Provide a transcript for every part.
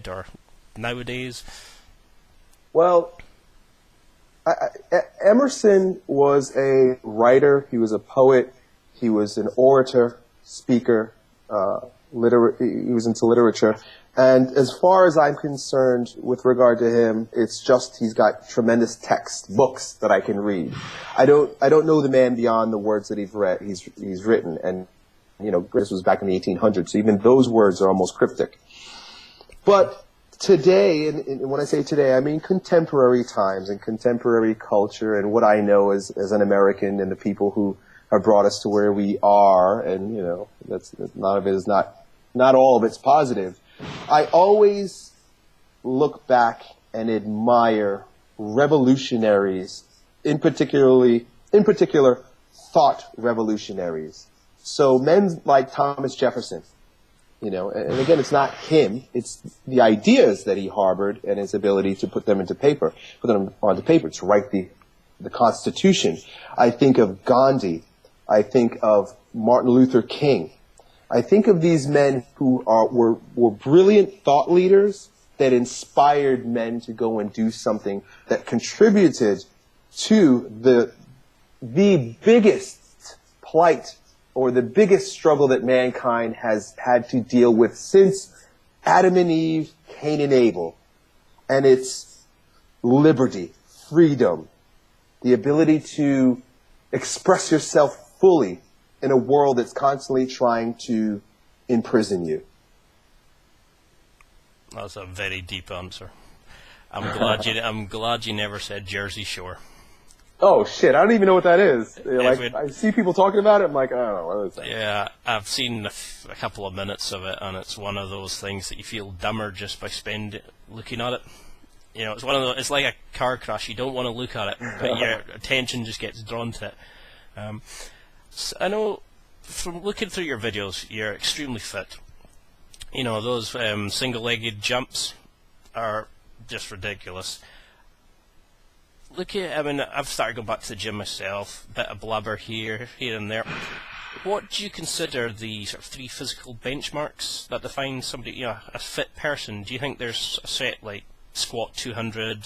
or nowadays? Well, Emerson was a writer, he was a poet, he was an orator, speaker, he was into literature. And as far as I'm concerned with regard to him, it's just he's got tremendous text, books that I can read. I don't know the man beyond the words that he's written. And, you know, this was back in the 1800s, so even those words are almost cryptic. But today, and when I say today, I mean contemporary times and contemporary culture and what I know as an American and the people who have brought us to where we are, and, you know, that's none of it is not all of it's positive. I always look back and admire revolutionaries, in particular thought revolutionaries. So men like Thomas Jefferson, you know, and again, it's not him, it's the ideas that he harbored and his ability to put them onto paper, to write the Constitution. I think of Gandhi. I think of Martin Luther King. I think of these men who were brilliant thought leaders that inspired men to go and do something that contributed to the biggest plight or the biggest struggle that mankind has had to deal with since Adam and Eve, Cain and Abel. And it's liberty, freedom, the ability to express yourself fully in a world that's constantly trying to imprison you. That's a very deep answer. I'm glad you never said Jersey Shore. Oh shit! I don't even know what that is. Like, I see people talking about it. I'm like, I don't know what is that. Yeah, I've seen a couple of minutes of it, and it's one of those things that you feel dumber just by looking at it. You know, it's one of those. It's like a car crash. You don't want to look at it, but your attention just gets drawn to it. So I know from looking through your videos, you're extremely fit. You know, those single-legged jumps are just ridiculous. I mean, I've started going back to the gym myself, bit of blubber here and there. What do you consider the sort of 3 physical benchmarks that define somebody, you know, a fit person? Do you think there's a set, like, squat 200,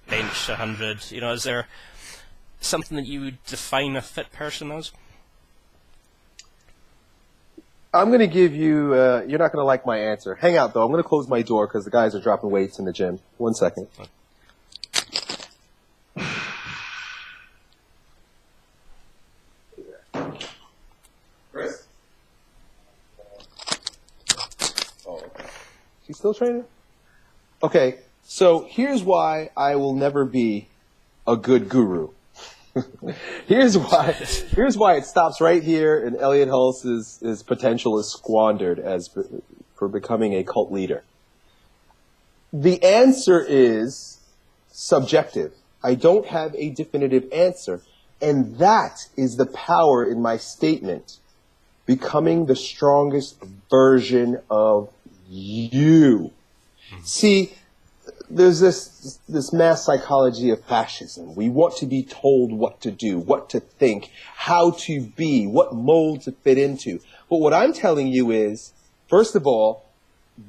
bench 100? You know, is there something that you would define a fit person as? I'm going to give you, you're not going to like my answer. Hang out, though. I'm going to close my door because the guys are dropping weights in the gym. 1 second. Chris? Oh, okay. She's still training? Okay, so here's why I will never be a good guru. Here's why it stops right here, and Elliott Hulse's potential is squandered for becoming a cult leader. The answer is subjective. I don't have a definitive answer, and that is the power in my statement. Becoming the strongest version of you. See, there's this mass psychology of fascism. We want to be told what to do, what to think, how to be, what mold to fit into. But what I'm telling you is, first of all,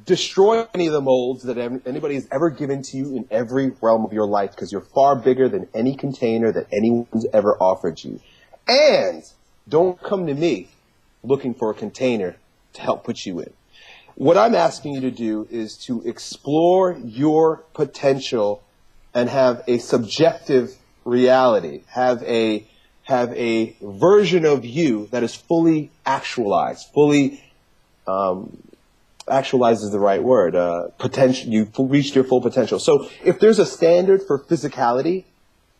destroy any of the molds that anybody has ever given to you in every realm of your life, because you're far bigger than any container that anyone's ever offered you. And don't come to me looking for a container to help put you in. What I'm asking you to do is to explore your potential and have a subjective reality, have a version of you that is fully actualized, actualized is the right word, potential, you've reached your full potential. So if there's a standard for physicality,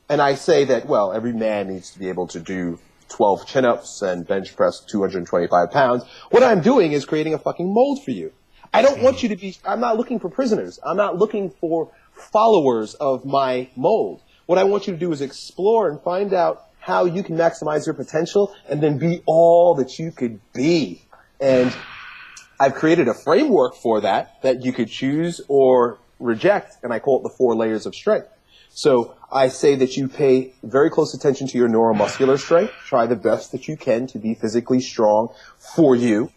and I say that, well, every man needs to be able to do 12 chin-ups and bench press 225 pounds. What I'm doing is creating a fucking mold for you. I don't want you to be, I'm not looking for prisoners. I'm not looking for followers of my mold. What I want you to do is explore and find out how you can maximize your potential and then be all that you could be. And I've created a framework for that you could choose or reject, and I call it the 4 layers of strength. So I say that you pay very close attention to your neuromuscular strength. Try the best that you can to be physically strong for you.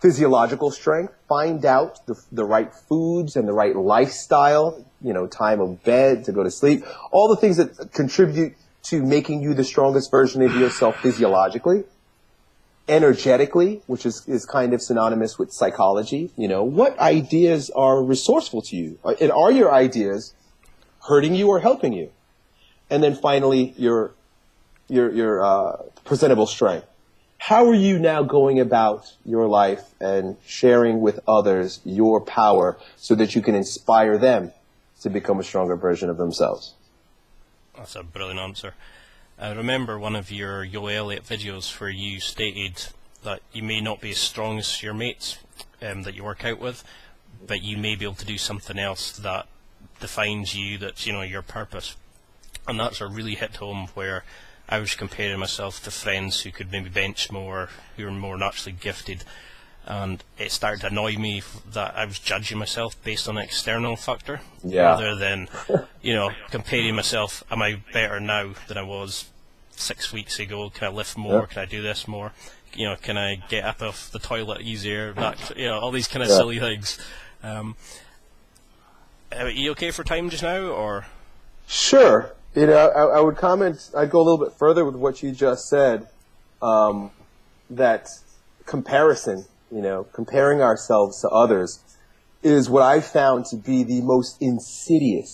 physiological strength, find out the right foods and the right lifestyle, time of bed, to go to sleep, all the things that contribute to making you the strongest version of yourself physiologically, energetically, which is kind of synonymous with psychology. What ideas are resourceful to you? And are your ideas hurting you or helping you? And then finally, your presentable strength. How are you now going about your life and sharing with others your power so that you can inspire them to become a stronger version of themselves? That's a brilliant answer. I remember one of your Yo Elliott videos where you stated that you may not be as strong as your mates that you work out with, but you may be able to do something else that defines you, that's your purpose. And that's a really hit home, where I was comparing myself to friends who could maybe bench more, who were more naturally gifted, and it started to annoy me that I was judging myself based on an external factor, rather than comparing myself. Am I better now than I was 6 weeks ago? Can I lift more? Can I do this more? Can I get up off the toilet easier? All these kind of silly things. Are you okay for time just now, or? Sure. I would comment, I'd go a little bit further with what you just said, that comparison, comparing ourselves to others is what I found to be the most insidious,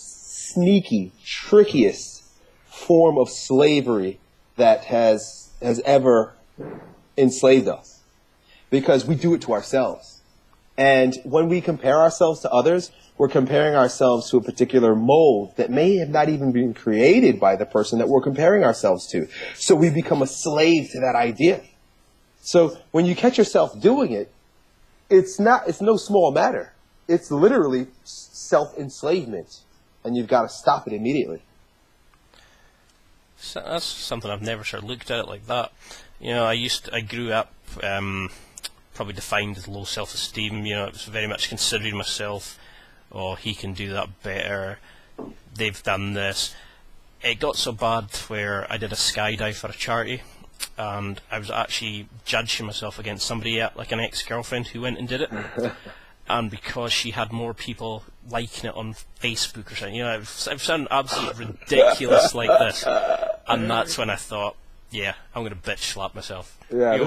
sneaky, trickiest form of slavery that has ever enslaved us. Because we do it to ourselves. And when we compare ourselves to others, we're comparing ourselves to a particular mold that may have not even been created by the person that we're comparing ourselves to. So we become a slave to that idea. So when you catch yourself doing it, it's no small matter. It's literally self-enslavement, and you've got to stop it immediately. So that's something I've never sort of looked at it like that. I grew up probably defined as low self-esteem. It was very much considering myself, oh, he can do that better, they've done this. It got so bad where I did a skydive for a charity, and I was actually judging myself against somebody, like an ex-girlfriend who went and did it. And because she had more people liking it on Facebook or something, I've sounded absolutely ridiculous like this. And that's when I thought, yeah, I'm going to bitch slap myself. Yeah,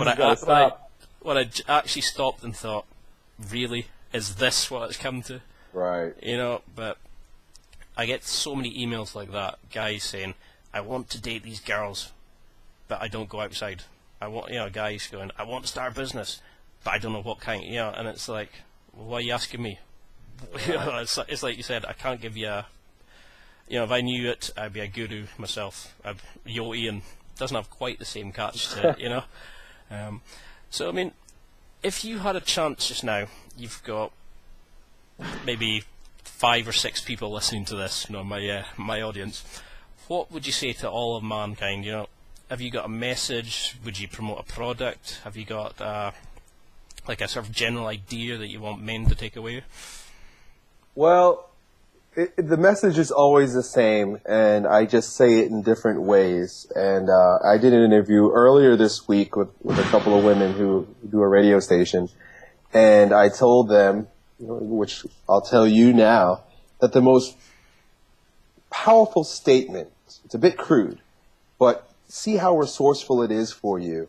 when I actually stopped and thought, really? Is this what it's come to? Right. But I get so many emails like that, guys saying, I want to date these girls, but I don't go outside. I want, guys going, I want to start a business, but I don't know what kind, and it's like, well, why are you asking me? It's like you said, I can't give you if I knew it, I'd be a guru myself. Yo Ian doesn't have quite the same catch to it, So, I mean, if you had a chance just now, you've got maybe 5 or 6 people listening to this, my audience, what would you say to all of mankind? Have you got a message? Would you promote a product? Have you got like a sort of general idea that you want men to take away? Well, the message is always the same, and I just say it in different ways. And I did an interview earlier this week with a couple of women who do a radio station, and I told them, which I'll tell you now, that the most powerful statement, it's a bit crude, but see how resourceful it is for you,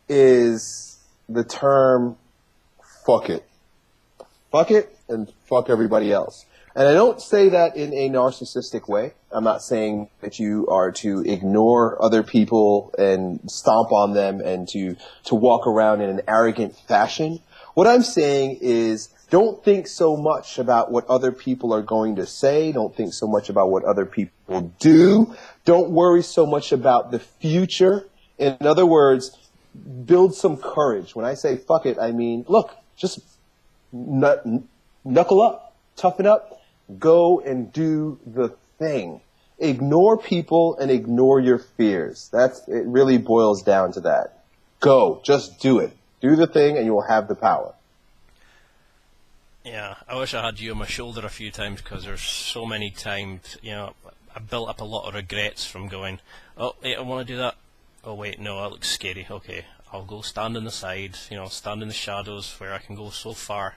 is the term, fuck it. Fuck it and fuck everybody else. And I don't say that in a narcissistic way. I'm not saying that you are to ignore other people and stomp on them and to walk around in an arrogant fashion. What I'm saying is, don't think so much about what other people are going to say. Don't think so much about what other people do. Don't worry so much about the future. In other words, build some courage. When I say fuck it, I mean, look, just knuckle up, toughen up, go and do the thing. Ignore people and ignore your fears. It really boils down to that. Go, just do it. Do the thing and you will have the power. Yeah, I wish I had you on my shoulder a few times, because there's so many times, I built up a lot of regrets from going, oh, wait, I want to do that. Oh, wait, no, that looks scary. Okay, I'll go stand on the side, stand in the shadows where I can go so far,